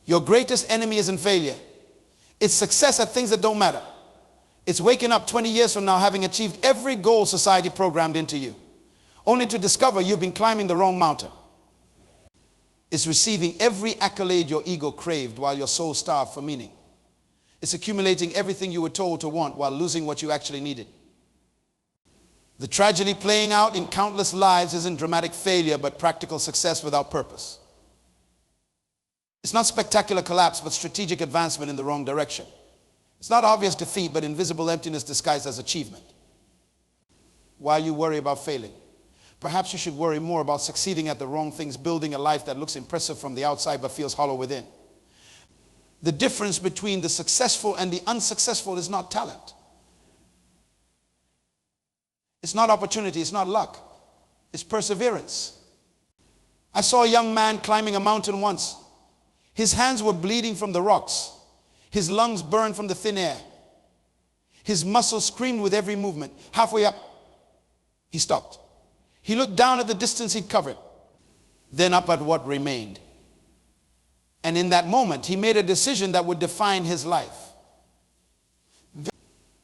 Your greatest enemy isn't failure. It's success at things that don't matter. It's waking up 20 years from now having achieved every goal society programmed into you, only to discover you've been climbing the wrong mountain. It's receiving every accolade your ego craved while your soul starved for meaning. It's accumulating everything you were told to want while losing what you actually needed. The tragedy playing out in countless lives isn't dramatic failure, but practical success without purpose. It's not spectacular collapse, but strategic advancement in the wrong direction. It's not obvious defeat, but invisible emptiness disguised as achievement. Why you worry about failing? Perhaps you should worry more about succeeding at the wrong things, building a life that looks impressive from the outside but feels hollow within. The difference between the successful and the unsuccessful is not talent. It's not opportunity, it's not luck. It's perseverance. I saw a young man climbing a mountain once. His hands were bleeding from the rocks. His lungs burned from the thin air. His muscles screamed with every movement. Halfway up, he stopped. He looked down at the distance he'd covered, then up at what remained. And in that moment, he made a decision that would define his life.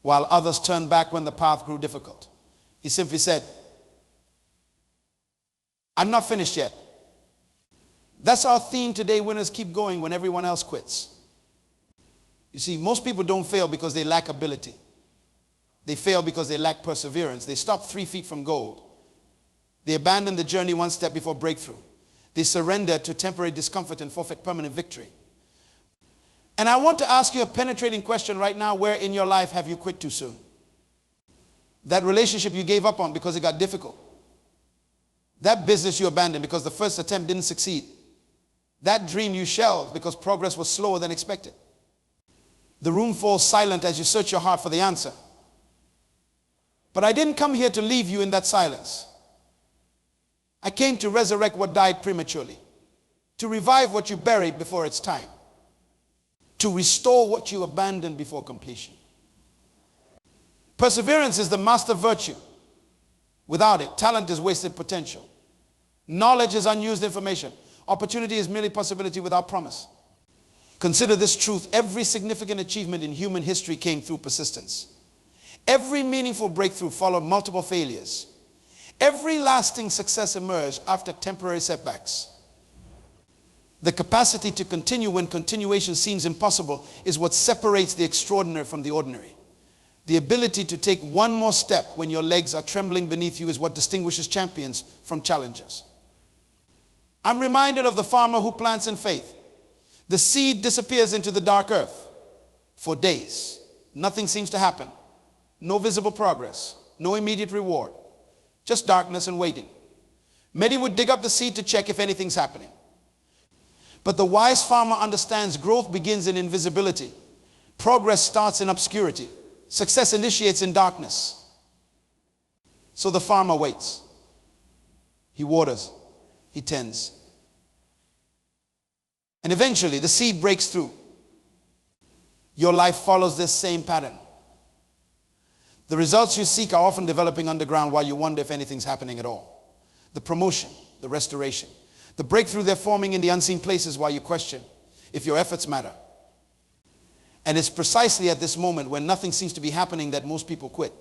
While others turned back when the path grew difficult. He simply said, I'm not finished yet. That's our theme today. Winners keep going when everyone else quits. You see, most people don't fail because they lack ability. They fail because they lack perseverance. They stop 3 feet from gold. They abandon the journey one step before breakthrough. They surrender to temporary discomfort and forfeit permanent victory. And I want to ask you a penetrating question right now. Where in your life have you quit too soon? That relationship you gave up on because it got difficult. That business you abandoned because the first attempt didn't succeed. That dream you shelved because progress was slower than expected. The room falls silent as you search your heart for the answer. But I didn't come here to leave you in that silence. I came to resurrect what died prematurely, to revive what you buried before its time, to restore what you abandoned before completion. Perseverance is the master virtue. Without it, talent is wasted potential. Knowledge is unused information. Opportunity is merely possibility without promise. Consider this truth. Every significant achievement in human history came through persistence. Every meaningful breakthrough followed multiple failures. Every lasting success emerged after temporary setbacks. The capacity to continue when continuation seems impossible is what separates the extraordinary from the ordinary. The ability to take one more step when your legs are trembling beneath you is what distinguishes champions from challengers. I'm reminded of the farmer who plants in faith. The seed disappears into the dark earth for days. Nothing seems to happen. No visible progress. No immediate reward. Just darkness and waiting. Many would dig up the seed to check if anything's happening. But the wise farmer understands growth begins in invisibility. Progress starts in obscurity. Success initiates in darkness. So the farmer waits. He waters. He tends. And eventually the seed breaks through. Your life follows this same pattern. The results you seek are often developing underground while you wonder if anything's happening at all. The promotion, the restoration, the breakthrough they're forming in the unseen places while you question if your efforts matter. And it's precisely at this moment when nothing seems to be happening that most people quit.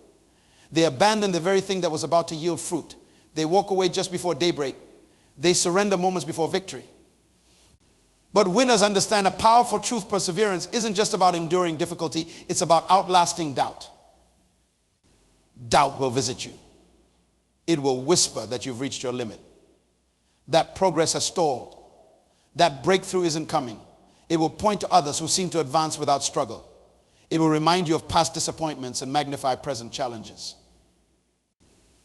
They abandon the very thing that was about to yield fruit. They walk away just before daybreak. They surrender moments before victory. But winners understand a powerful truth. Perseverance isn't just about enduring difficulty. It's about outlasting doubt. Doubt will visit you. It will whisper that you've reached your limit, that progress has stalled, that breakthrough isn't coming. It will point to others who seem to advance without struggle. It will remind you of past disappointments and magnify present challenges.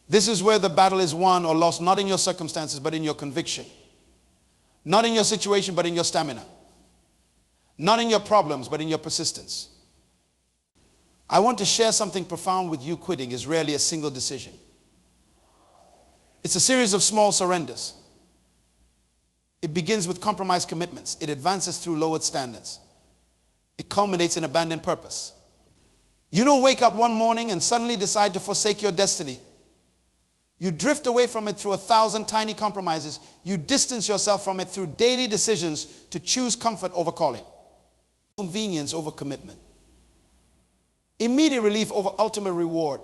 This is where the battle is won or lost, not in your circumstances, but in your conviction. Not in your situation, but in your stamina. Not in your problems, but in your persistence. I want to share something profound with you. Quitting is rarely a single decision. It's a series of small surrenders. It begins with compromised commitments. It advances through lowered standards. It culminates in abandoned purpose. You don't wake up one morning and suddenly decide to forsake your destiny. You drift away from it through 1,000 tiny compromises. You distance yourself from it through daily decisions to choose comfort over calling, convenience over commitment, immediate relief over ultimate reward.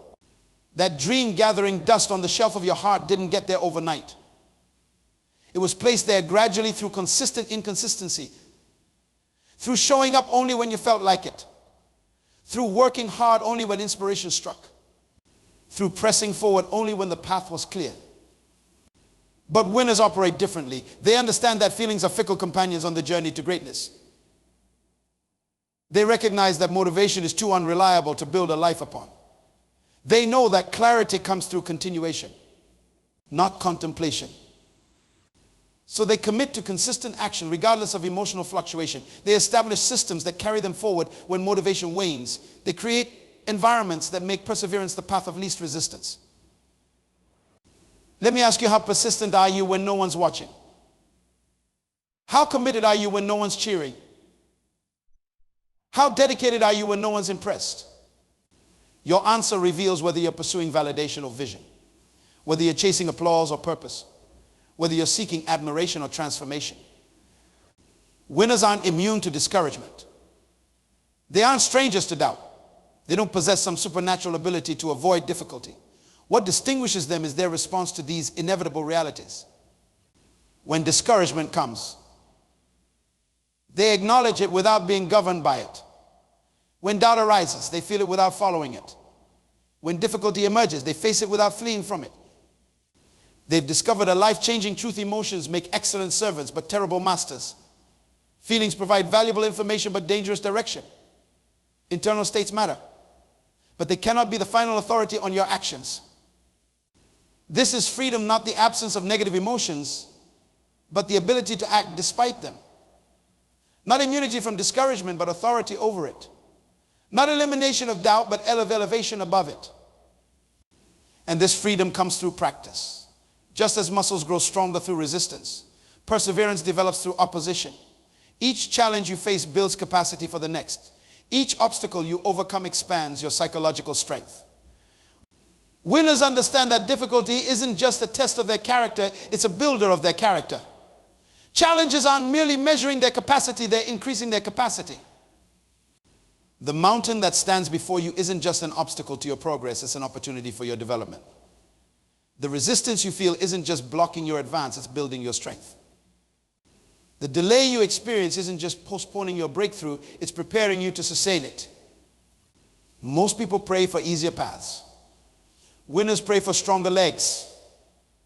That dream gathering dust on the shelf of your heart didn't get there overnight. It was placed there gradually through consistent inconsistency, through showing up only when you felt like it, through working hard only when inspiration struck, through pressing forward only when the path was clear. But winners operate differently. They understand that feelings are fickle companions on the journey to greatness. They recognize that motivation is too unreliable to build a life upon. They know that clarity comes through continuation, not contemplation. So they commit to consistent action regardless of emotional fluctuation. They establish systems that carry them forward when motivation wanes. They create environments that make perseverance the path of least resistance. Let me ask you, how persistent are you when no one's watching? How committed are you when no one's cheering? How dedicated are you when no one's impressed? Your answer reveals whether you're pursuing validation or vision, whether you're chasing applause or purpose, whether you're seeking admiration or transformation. Winners aren't immune to discouragement. They aren't strangers to doubt. They don't possess some supernatural ability to avoid difficulty. What distinguishes them is their response to these inevitable realities. When discouragement comes, they acknowledge it without being governed by it. When doubt arises, they feel it without following it. When difficulty emerges, they face it without fleeing from it. They've discovered a life-changing truth. Emotions make excellent servants, but terrible masters. Feelings provide valuable information, but dangerous direction. Internal states matter, but they cannot be the final authority on your actions. This is freedom, not the absence of negative emotions, but the ability to act despite them. Not immunity from discouragement, but authority over it. Not elimination of doubt, but elevation above it. And this freedom comes through practice. Just as muscles grow stronger through resistance, perseverance develops through opposition. Each challenge you face builds capacity for the next. Each obstacle you overcome expands your psychological strength. Winners understand that difficulty isn't just a test of their character, it's a builder of their character. Challenges aren't merely measuring their capacity, they're increasing their capacity. The mountain that stands before you isn't just an obstacle to your progress, it's an opportunity for your development. The resistance you feel isn't just blocking your advance, it's building your strength. The delay you experience isn't just postponing your breakthrough, it's preparing you to sustain it. Most people pray for easier paths. Winners pray for stronger legs.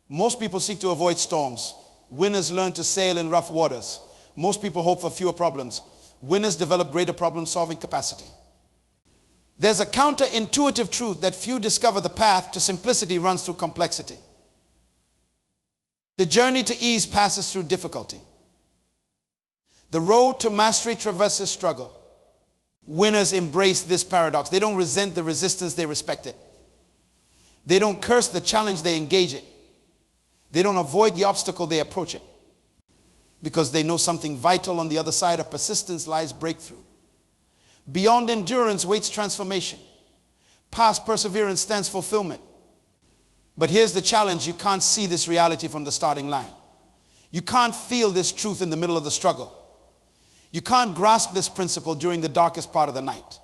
Most people seek to avoid storms. Winners learn to sail in rough waters. Most people hope for fewer problems. Winners develop greater problem-solving capacity. There's a counterintuitive truth that few discover: the path to simplicity runs through complexity. The journey to ease passes through difficulty. The road to mastery traverses struggle. Winners embrace this paradox. They don't resent the resistance, they respect it. They don't curse the challenge, they engage it. They don't avoid the obstacle, they approach it. Because they know something vital on the other side of persistence lies breakthrough. Beyond endurance waits transformation. Past perseverance stands fulfillment. But here's the challenge: you can't see this reality from the starting line. You can't feel this truth in the middle of the struggle. You can't grasp this principle during the darkest part of the night.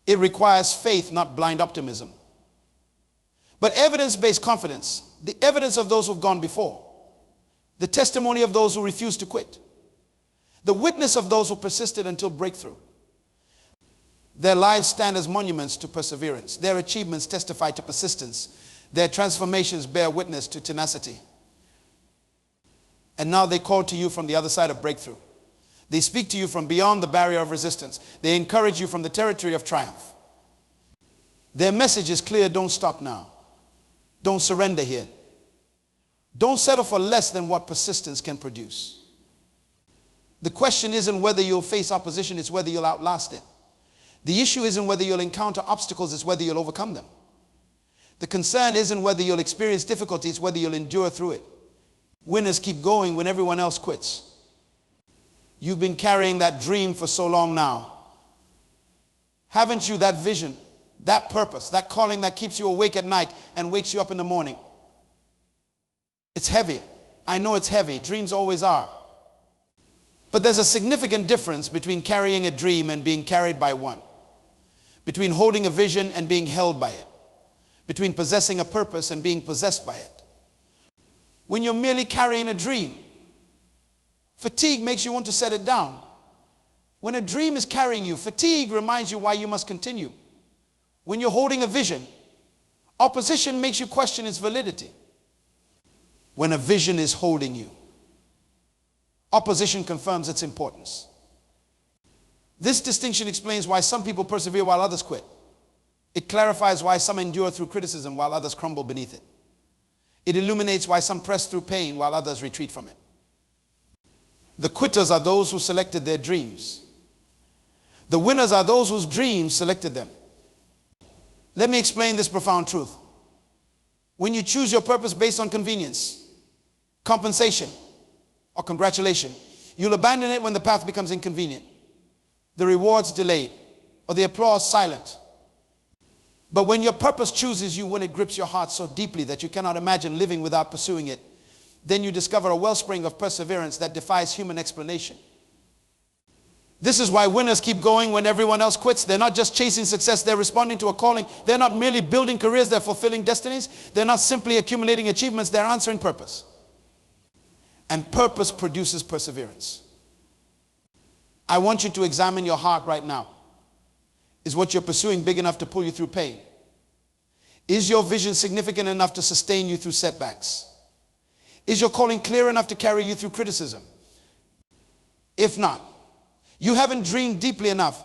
It requires faith, not blind optimism. But evidence-based confidence, the evidence of those who've gone before, the testimony of those who refused to quit, the witness of those who persisted until breakthrough. Their lives stand as monuments to perseverance. Their achievements testify to persistence. Their transformations bear witness to tenacity. And now they call to you from the other side of breakthrough. They speak to you from beyond the barrier of resistance. They encourage you from the territory of triumph. Their message is clear: don't stop now. Don't surrender here. Don't settle for less than what persistence can produce. The question isn't whether you'll face opposition, it's whether you'll outlast it. The issue isn't whether you'll encounter obstacles, it's whether you'll overcome them. The concern isn't whether you'll experience difficulty, it's whether you'll endure through it. Winners keep going when everyone else quits. You've been carrying that dream for so long now. Haven't you? That vision, That purpose, that calling that keeps you awake at night and wakes you up in the morning. It's heavy. I know it's heavy. Dreams always are. But there's a significant difference between carrying a dream and being carried by one. Between holding a vision and being held by it. Between possessing a purpose and being possessed by it. When you're merely carrying a dream, fatigue makes you want to set it down. When a dream is carrying you, fatigue reminds you why you must continue. When you're holding a vision, opposition makes you question its validity. When a vision is holding you, opposition confirms its importance. This distinction explains why some people persevere while others quit. It clarifies why some endure through criticism while others crumble beneath it. It illuminates why some press through pain while others retreat from it. The quitters are those who selected their dreams. The winners are those whose dreams selected them. Let me explain this profound truth. When you choose your purpose based on convenience, compensation, or congratulation, you'll abandon it when the path becomes inconvenient, the rewards delayed, or the applause silent. But when your purpose chooses you, when it grips your heart so deeply that you cannot imagine living without pursuing it, then you discover a wellspring of perseverance that defies human explanation. This is why winners keep going when everyone else quits. They're not just chasing success, they're responding to a calling. They're not merely building careers, they're fulfilling destinies. They're not simply accumulating achievements, they're answering purpose. And purpose produces perseverance. I want you to examine your heart right now. Is what you're pursuing big enough to pull you through pain? Is your vision significant enough to sustain you through setbacks? Is your calling clear enough to carry you through criticism? If not, you haven't dreamed deeply enough.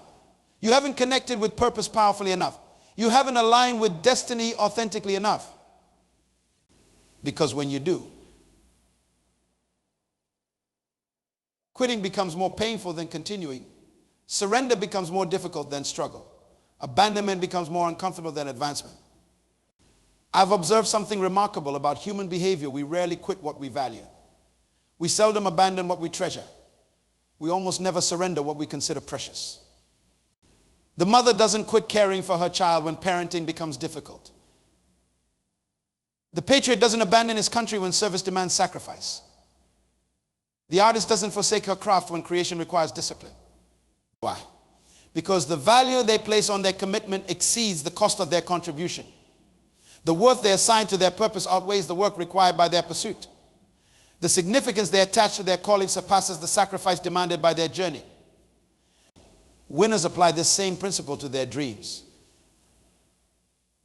You haven't connected with purpose powerfully enough. You haven't aligned with destiny authentically enough. Because when you do, quitting becomes more painful than continuing. Surrender becomes more difficult than struggle. Abandonment becomes more uncomfortable than advancement. I've observed something remarkable about human behavior. We rarely quit what we value. We seldom abandon what we treasure. We almost never surrender what we consider precious. The mother doesn't quit caring for her child when parenting becomes difficult. The patriot doesn't abandon his country when service demands sacrifice. The artist doesn't forsake her craft when creation requires discipline. Why? Because the value they place on their commitment exceeds the cost of their contribution. The worth they assign to their purpose outweighs the work required by their pursuit. The significance they attach to their calling surpasses the sacrifice demanded by their journey. Winners apply this same principle to their dreams.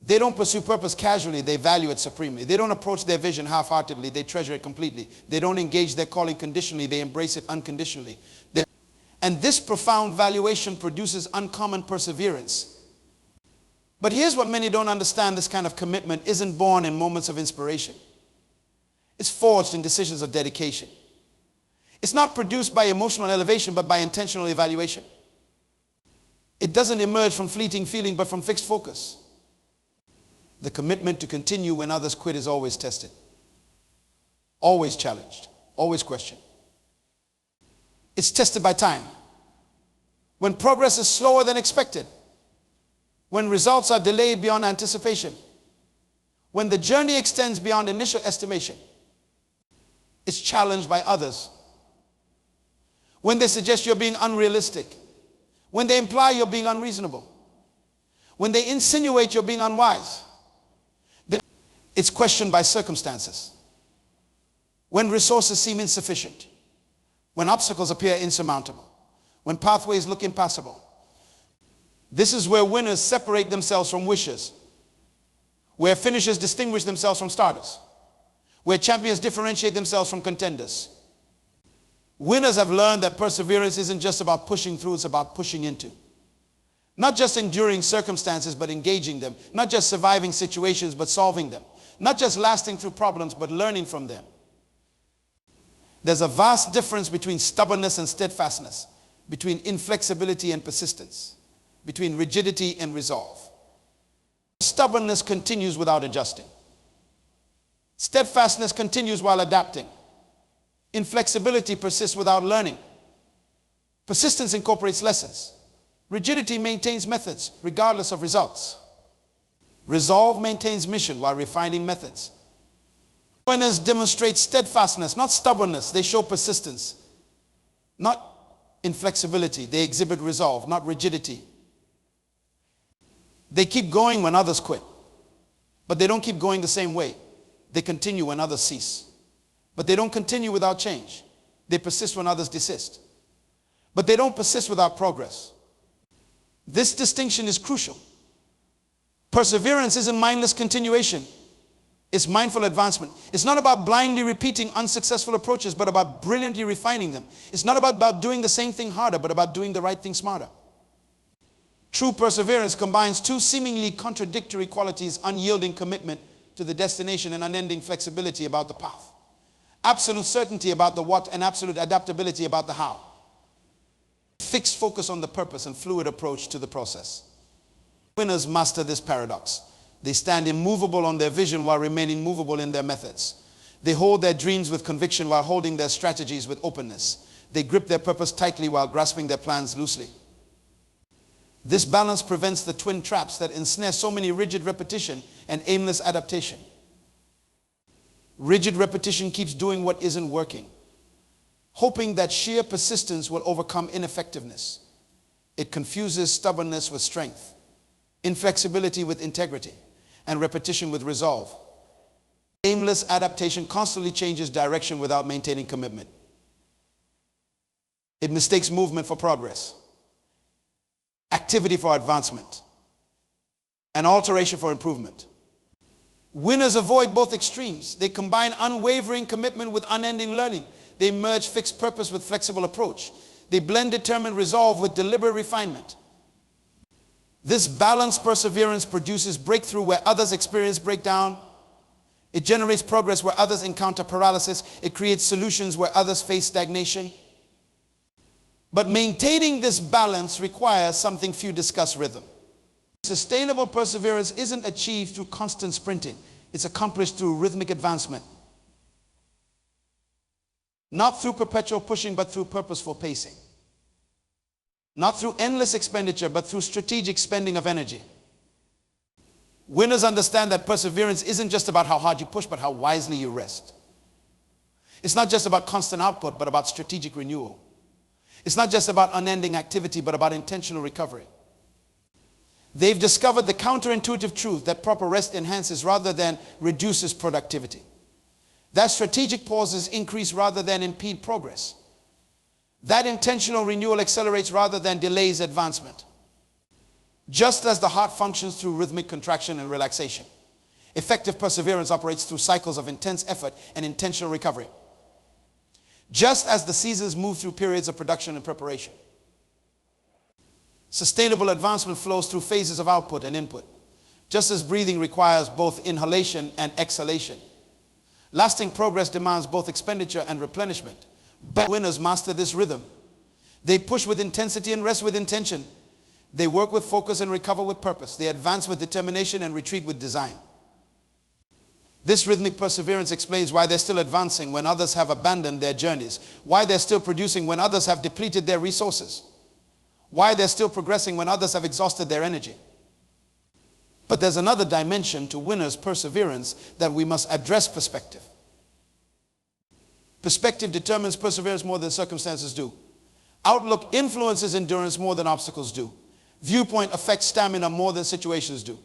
They don't pursue purpose casually, they value it supremely. They don't approach their vision half-heartedly, they treasure it completely. They don't engage their calling conditionally, they embrace it unconditionally. And this profound valuation produces uncommon perseverance. But here's what many don't understand: this kind of commitment isn't born in moments of inspiration. It's forged in decisions of dedication. It's not produced by emotional elevation, but by intentional evaluation. It doesn't emerge from fleeting feeling, but from fixed focus. The commitment to continue when others quit is always tested, always challenged, always questioned. It's tested by time. When progress is slower than expected, when results are delayed beyond anticipation, when the journey extends beyond initial estimation, it's challenged by others. When they suggest you're being unrealistic, when they imply you're being unreasonable, when they insinuate you're being unwise, it's questioned by circumstances. When resources seem insufficient, when obstacles appear insurmountable, when pathways look impassable. This is where winners separate themselves from wishers, where finishers distinguish themselves from starters, where champions differentiate themselves from contenders. Winners have learned that perseverance isn't just about pushing through, it's about pushing into. Not just enduring circumstances, but engaging them. Not just surviving situations, but solving them. Not just lasting through problems, but learning from them. There's a vast difference between stubbornness and steadfastness, between inflexibility and persistence, between rigidity and resolve. Stubbornness continues without adjusting. Steadfastness continues while adapting. Inflexibility persists without learning. Persistence incorporates lessons. Rigidity maintains methods regardless of results. Resolve maintains mission while refining methods. Winners demonstrate steadfastness, not stubbornness. They show persistence, not inflexibility. They exhibit resolve, not rigidity. They keep going when others quit, but they don't keep going the same way. They continue when others cease, but they don't continue without change. They persist when others desist, but they don't persist without progress. This distinction is crucial. Perseverance isn't mindless continuation. It's mindful advancement. It's not about blindly repeating unsuccessful approaches, but about brilliantly refining them. It's not about doing the same thing harder, but about doing the right thing smarter. True perseverance combines two seemingly contradictory qualities: unyielding commitment to the destination and unending flexibility about the path. Absolute certainty about the what and absolute adaptability about the how. Fixed focus on the purpose and fluid approach to the process. Winners master this paradox. They stand immovable on their vision while remaining movable in their methods. They hold their dreams with conviction while holding their strategies with openness. They grip their purpose tightly while grasping their plans loosely. This balance prevents the twin traps that ensnare so many: rigid repetition and aimless adaptation. Rigid repetition keeps doing what isn't working, hoping that sheer persistence will overcome ineffectiveness. It confuses stubbornness with strength, inflexibility with integrity, and repetition with resolve. Aimless adaptation constantly changes direction without maintaining commitment. It mistakes movement for progress, activity for advancement, and alteration for improvement. Winners avoid both extremes. They combine unwavering commitment with unending learning. They merge fixed purpose with flexible approach. They blend determined resolve with deliberate refinement. This balanced perseverance produces breakthrough where others experience breakdown. It generates progress where others encounter paralysis. It creates solutions where others face stagnation. But maintaining this balance requires something few discuss: rhythm. Sustainable perseverance isn't achieved through constant sprinting. It's accomplished through rhythmic advancement. Not through perpetual pushing, but through purposeful pacing. Not through endless expenditure, but through strategic spending of energy. Winners understand that perseverance isn't just about how hard you push, but how wisely you rest. It's not just about constant output, but about strategic renewal. It's not just about unending activity, but about intentional recovery. They've discovered the counterintuitive truth that proper rest enhances rather than reduces productivity. That strategic pauses increase rather than impede progress. That intentional renewal accelerates rather than delays advancement. Just as the heart functions through rhythmic contraction and relaxation, effective perseverance operates through cycles of intense effort and intentional recovery. Just as the seasons move through periods of production and preparation, sustainable advancement flows through phases of output and input. Just as breathing requires both inhalation and exhalation, lasting progress demands both expenditure and replenishment. But winners master this rhythm. They push with intensity and rest with intention. They work with focus and recover with purpose. They advance with determination and retreat with design. This rhythmic perseverance explains why they're still advancing when others have abandoned their journeys, why they're still producing when others have depleted their resources, why they're still progressing when others have exhausted their energy. But there's another dimension to winners' perseverance that we must address: perspective. Perspective determines perseverance more than circumstances do. Outlook influences endurance more than obstacles do. Viewpoint affects stamina more than situations do.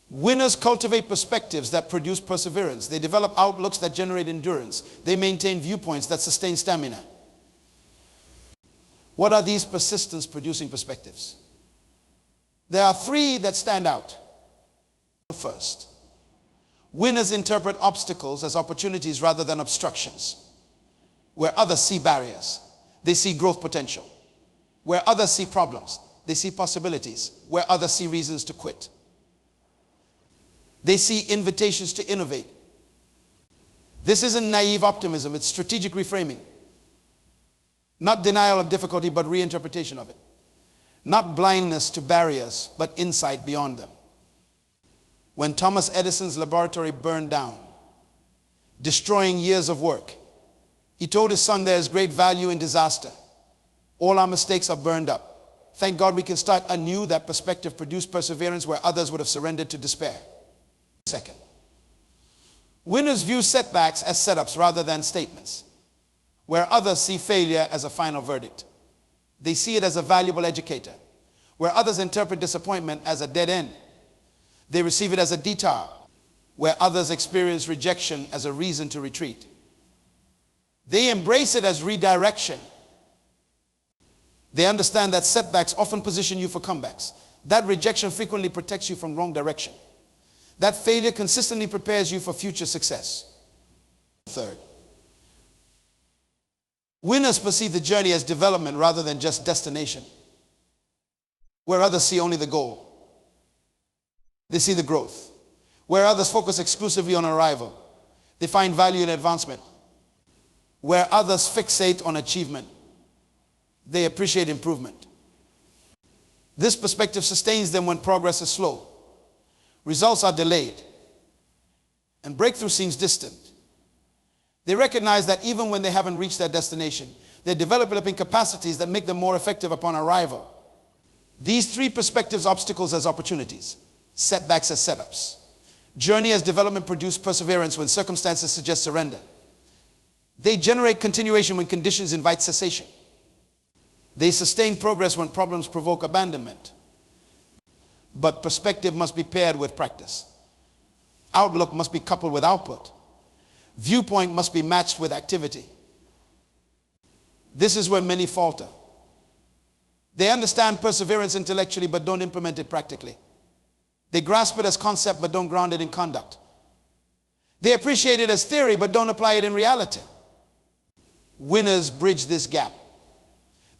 Winners cultivate perspectives that produce perseverance. They develop outlooks that generate endurance. They maintain viewpoints that sustain stamina. What are these persistence-producing perspectives? There are three that stand out. First, winners interpret obstacles as opportunities rather than obstructions. Where others see barriers, they see growth potential. Where others see problems, they see possibilities. Where others see reasons to quit, they see invitations to innovate. This isn't naive optimism, it's strategic reframing. Not denial of difficulty, but reinterpretation of it. Not blindness to barriers, but insight beyond them. When Thomas Edison's laboratory burned down, destroying years of work, he told his son, there is great value in disaster. All our mistakes are burned up. Thank God we can start anew. That perspective produced perseverance where others would have surrendered to despair. Second, winners view setbacks as setups rather than statements, where others see failure as a final verdict. They see it as a valuable educator, where others interpret disappointment as a dead end. They receive it as a detour, where others experience rejection as a reason to retreat. They embrace it as redirection. They understand that setbacks often position you for comebacks. That rejection frequently protects you from wrong direction. That failure consistently prepares you for future success. Third, winners perceive the journey as development rather than just destination, where others see only the goal. They see the growth. Where others focus exclusively on arrival, they find value in advancement. Where others fixate on achievement, they appreciate improvement. This perspective sustains them when progress is slow, results are delayed, and breakthrough seems distant. They recognize that even when they haven't reached their destination, they're developing capacities that make them more effective upon arrival. These three perspectives: obstacles as opportunities, setbacks as setups, journey as development, produce perseverance when circumstances suggest surrender. They generate continuation when conditions invite cessation. They sustain progress when problems provoke abandonment. But perspective must be paired with practice. Outlook must be coupled with output. Viewpoint must be matched with activity. This is where many falter. They understand perseverance intellectually but don't implement it practically. They grasp it as concept but don't ground it in conduct. They appreciate it as theory but don't apply it in reality. Winners bridge this gap.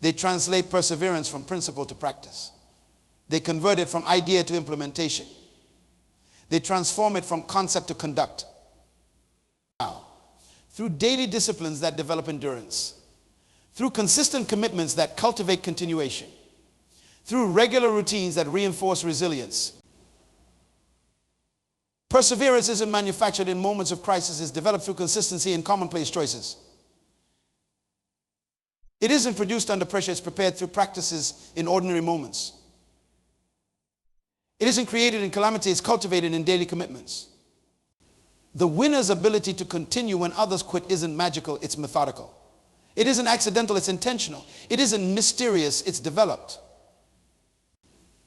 They translate perseverance from principle to practice. They convert it from idea to implementation. They transform it from concept to conduct. Now, through daily disciplines that develop endurance, through consistent commitments that cultivate continuation, through regular routines that reinforce resilience. Perseverance isn't manufactured in moments of crisis. It's developed through consistency in commonplace choices. It isn't produced under pressure. It's prepared through practices in ordinary moments. It isn't created in calamity. It's cultivated in daily commitments. The winner's ability to continue when others quit isn't magical. It's methodical. It isn't accidental. It's intentional. It isn't mysterious. It's developed.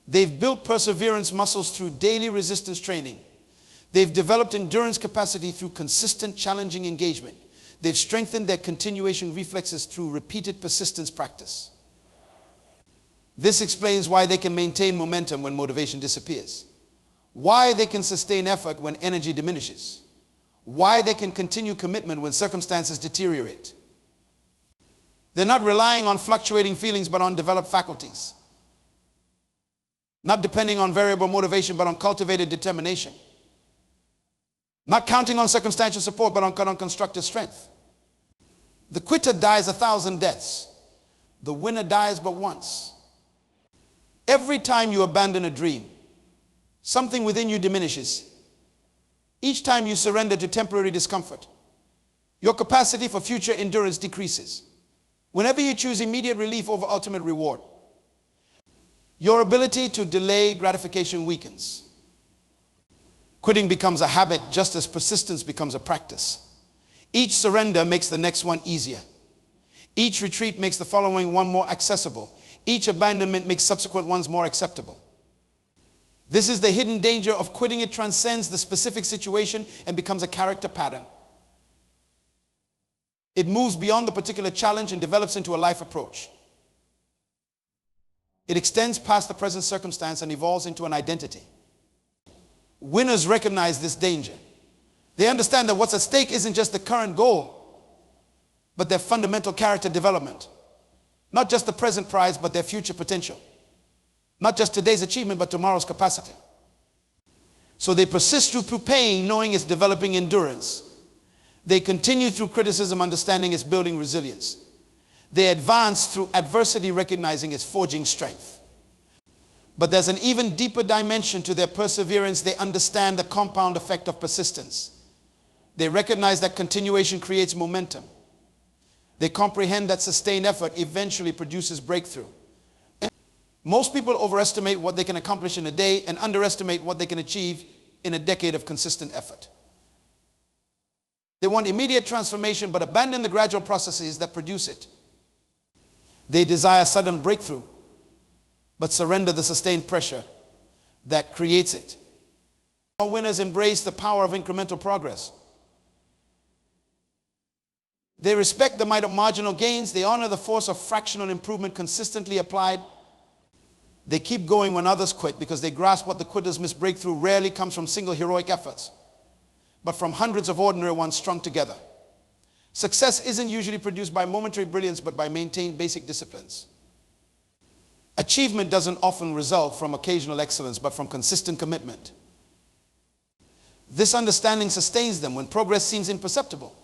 They've built perseverance muscles through daily resistance training. They've developed endurance capacity through consistent, challenging engagement. They've strengthened their continuation reflexes through repeated persistence practice. This explains why they can maintain momentum when motivation disappears, why they can sustain effort when energy diminishes, why they can continue commitment when circumstances deteriorate. They're not relying on fluctuating feelings but on developed faculties, not depending on variable motivation but on cultivated determination, not counting on circumstantial support but on constructive strength. The quitter dies 1,000 deaths. The winner dies but once. Every time you abandon a dream, something within you diminishes. Each time you surrender to temporary discomfort, your capacity for future endurance decreases. Whenever you choose immediate relief over ultimate reward, your ability to delay gratification weakens. Quitting becomes a habit just as persistence becomes a practice. Each surrender makes the next one easier. Each retreat makes the following one more accessible. Each abandonment makes subsequent ones more acceptable. This is the hidden danger of quitting. It transcends the specific situation and becomes a character pattern. It moves beyond the particular challenge and develops into a life approach. It extends past the present circumstance and evolves into an identity. Winners recognize this danger. They understand that what's at stake isn't just the current goal, but their fundamental character development. Not just the present prize, but their future potential. Not just today's achievement, but tomorrow's capacity. So they persist through pain, knowing it's developing endurance. They continue through criticism, understanding it's building resilience. They advance through adversity, recognizing it's forging strength. But there's an even deeper dimension to their perseverance. They understand the compound effect of persistence. They recognize that continuation creates momentum. They comprehend that sustained effort eventually produces breakthrough. Most people overestimate what they can accomplish in a day and underestimate what they can achieve in a decade of consistent effort. They want immediate transformation but abandon the gradual processes that produce it. They desire sudden breakthrough but surrender the sustained pressure that creates it. All winners embrace the power of incremental progress. They respect the might of marginal gains. They honor the force of fractional improvement consistently applied. They keep going when others quit because they grasp what the quitters miss breakthrough rarely comes from single heroic efforts, but from hundreds of ordinary ones strung together. Success isn't usually produced by momentary brilliance, but by maintained basic disciplines. Achievement doesn't often result from occasional excellence, but from consistent commitment. This understanding sustains them when progress seems imperceptible.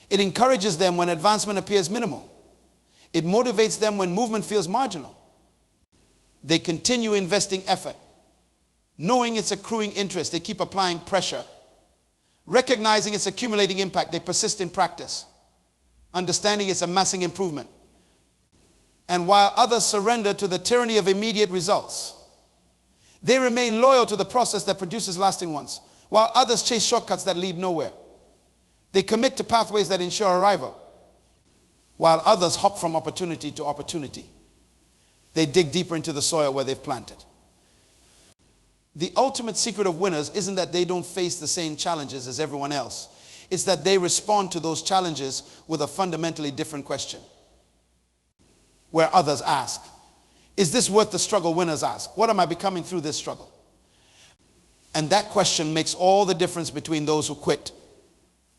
It encourages them when advancement appears minimal. It motivates them when movement feels marginal. They continue investing effort. Knowing its accruing interest, they keep applying pressure. Recognizing its accumulating impact, they persist in practice. Understanding its amassing improvement. And while others surrender to the tyranny of immediate results, they remain loyal to the process that produces lasting ones, while others chase shortcuts that lead nowhere. They commit to pathways that ensure arrival, while others hop from opportunity to opportunity. They dig deeper into the soil where they've planted. The ultimate secret of winners isn't that they don't face the same challenges as everyone else. It's that they respond to those challenges with a fundamentally different question. Where others ask, is this worth the struggle? Winners ask, what am I becoming through this struggle? And that question makes all the difference between those who quit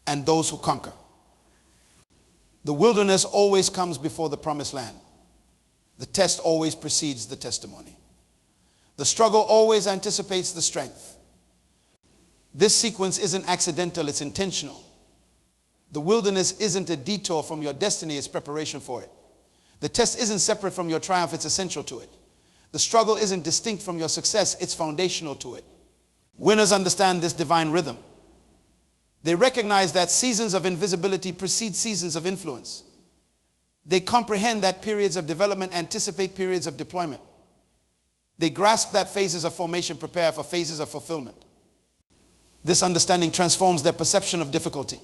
and those who conquer. The wilderness always comes before the promised land. The test always precedes the testimony. The struggle always anticipates the strength. This sequence isn't accidental, it's intentional. The wilderness isn't a detour from your destiny, it's preparation for it. The test isn't separate from your triumph, it's essential to it. The struggle isn't distinct from your success, it's foundational to it. Winners understand this divine rhythm. They recognize that seasons of invisibility precede seasons of influence. They comprehend that periods of development anticipate periods of deployment. They grasp that phases of formation prepare for phases of fulfillment. This understanding transforms their perception of difficulty.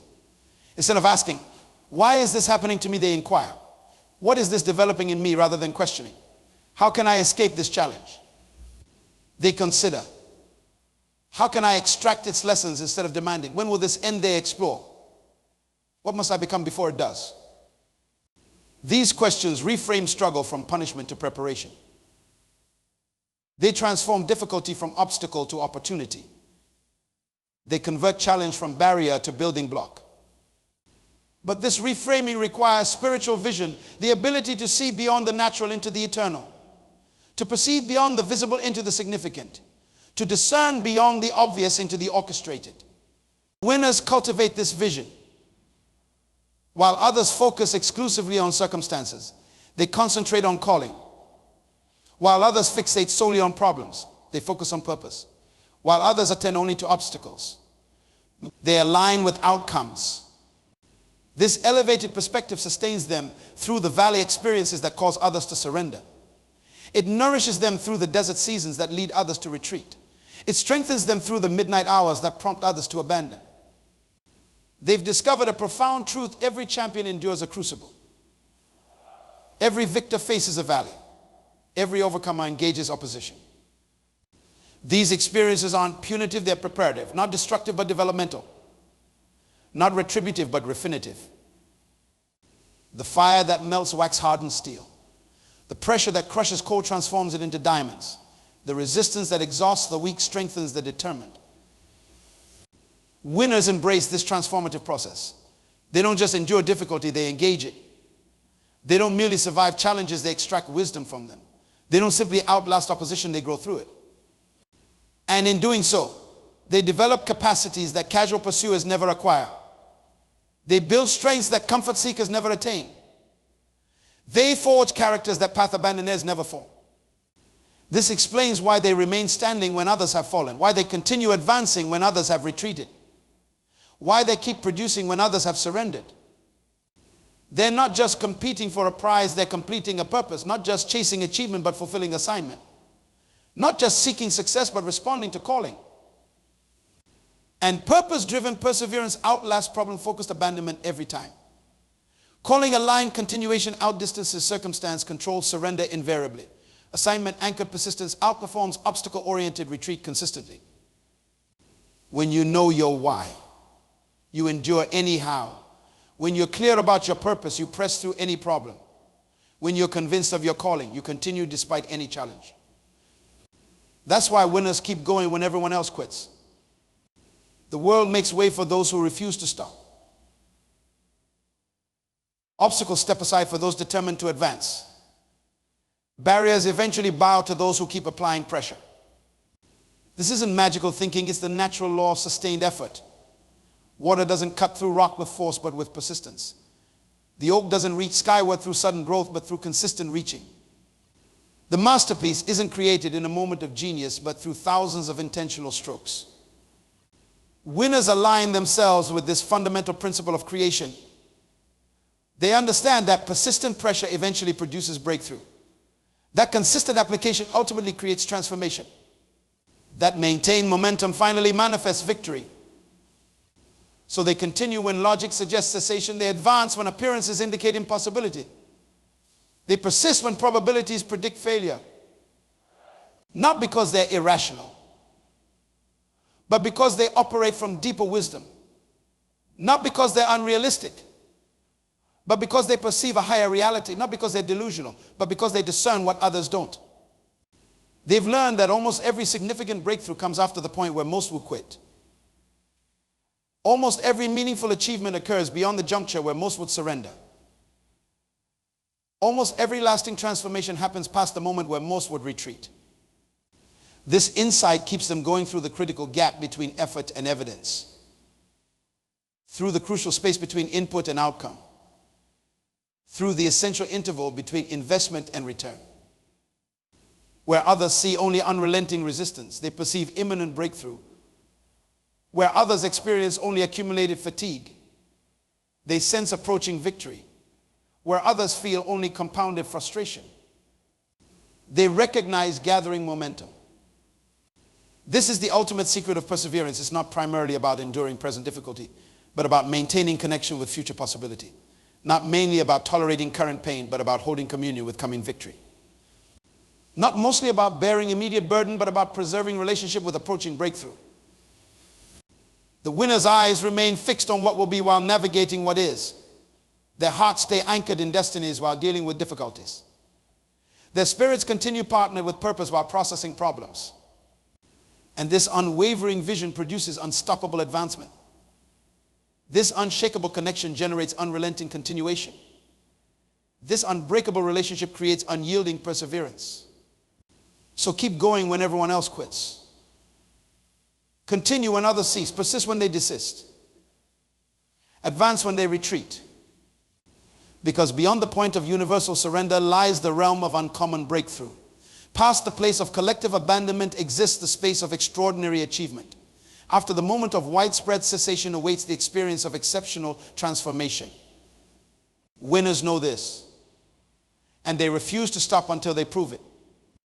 Instead of asking, why is this happening to me, they inquire, what is this developing in me, rather than questioning, how can I escape this challenge? They consider, how can I extract its lessons instead of demanding, when will this end? They explore, what must I become before it does? These questions reframe struggle from punishment to preparation. They transform difficulty from obstacle to opportunity. They convert challenge from barrier to building block. But this reframing requires spiritual vision, the ability to see beyond the natural into the eternal, to perceive beyond the visible into the significant, to discern beyond the obvious into the orchestrated. Winners cultivate this vision. While others focus exclusively on circumstances, they concentrate on calling. While others fixate solely on problems, they focus on purpose. While others attend only to obstacles, they align with outcomes. This elevated perspective sustains them through the valley experiences that cause others to surrender. It nourishes them through the desert seasons that lead others to retreat. It strengthens them through the midnight hours that prompt others to abandon. They've discovered a profound truth: every champion endures a crucible. Every victor faces a valley. Every overcomer engages opposition. These experiences aren't punitive, they're preparative. Not destructive, but developmental. Not retributive, but refinitive. The fire that melts wax hardened steel. The pressure that crushes coal transforms it into diamonds. The resistance that exhausts the weak strengthens the determined. Winners embrace this transformative process. They don't just endure difficulty, they engage it. They don't merely survive challenges, they extract wisdom from them. They don't simply outlast opposition, they grow through it. And in doing so, they develop capacities that casual pursuers never acquire. They build strengths that comfort seekers never attain. They forge characters that path abandoners never form. This explains why they remain standing when others have fallen, why they continue advancing when others have retreated, why they keep producing when others have surrendered. They're not just competing for a prize, they're completing a purpose. Not just chasing achievement, but fulfilling assignment. Not just seeking success, but responding to calling. And purpose-driven perseverance outlasts problem-focused abandonment every time. Calling aligned continuation outdistances circumstance, controls surrender invariably. Assignment-anchored persistence outperforms obstacle-oriented retreat consistently. When you know your why, you endure anyhow. When you're clear about your purpose, you press through any problem. When you're convinced of your calling, you continue despite any challenge. That's why winners keep going when everyone else quits. The world makes way for those who refuse to stop. Obstacles step aside for those determined to advance. Barriers eventually bow to those who keep applying pressure. This isn't magical thinking, it's the natural law of sustained effort. Water doesn't cut through rock with force, but with persistence. The oak doesn't reach skyward through sudden growth, but through consistent reaching. The masterpiece isn't created in a moment of genius, but through thousands of intentional strokes. Winners align themselves with this fundamental principle of creation. They understand that persistent pressure eventually produces breakthrough. That consistent application ultimately creates transformation. That maintained momentum finally manifests victory. So they continue when logic suggests cessation. They advance when appearances indicate impossibility. They persist when probabilities predict failure. Not because they're irrational, but because they operate from deeper wisdom. Not because they're unrealistic, but because they perceive a higher reality. Not because they're delusional, but because they discern what others don't. They've learned that almost every significant breakthrough comes after the point where most will quit. Almost every meaningful achievement occurs beyond the juncture where most would surrender. Almost every lasting transformation happens past the moment where most would retreat. This insight keeps them going through the critical gap between effort and evidence, through the crucial space between input and outcome, through the essential interval between investment and return. Where others see only unrelenting resistance, they perceive imminent breakthrough. Where others experience only accumulated fatigue, they sense approaching victory. Where others feel only compounded frustration, they recognize gathering momentum. This is the ultimate secret of perseverance. It's not primarily about enduring present difficulty, but about maintaining connection with future possibility. Not mainly about tolerating current pain, but about holding communion with coming victory. Not mostly about bearing immediate burden, but about preserving relationship with approaching breakthrough. The winner's eyes remain fixed on what will be while navigating what is. Their hearts stay anchored in destinies while dealing with difficulties. Their spirits continue partnered with purpose while processing problems. And this unwavering vision produces unstoppable advancement. This unshakable connection generates unrelenting continuation. This unbreakable relationship creates unyielding perseverance. So keep going when everyone else quits. Continue when others cease. Persist when they desist. Advance when they retreat. Because beyond the point of universal surrender lies the realm of uncommon breakthrough. Past the place of collective abandonment exists the space of extraordinary achievement. After the moment of widespread cessation awaits the experience of exceptional transformation. Winners know this, and they refuse to stop until they prove it.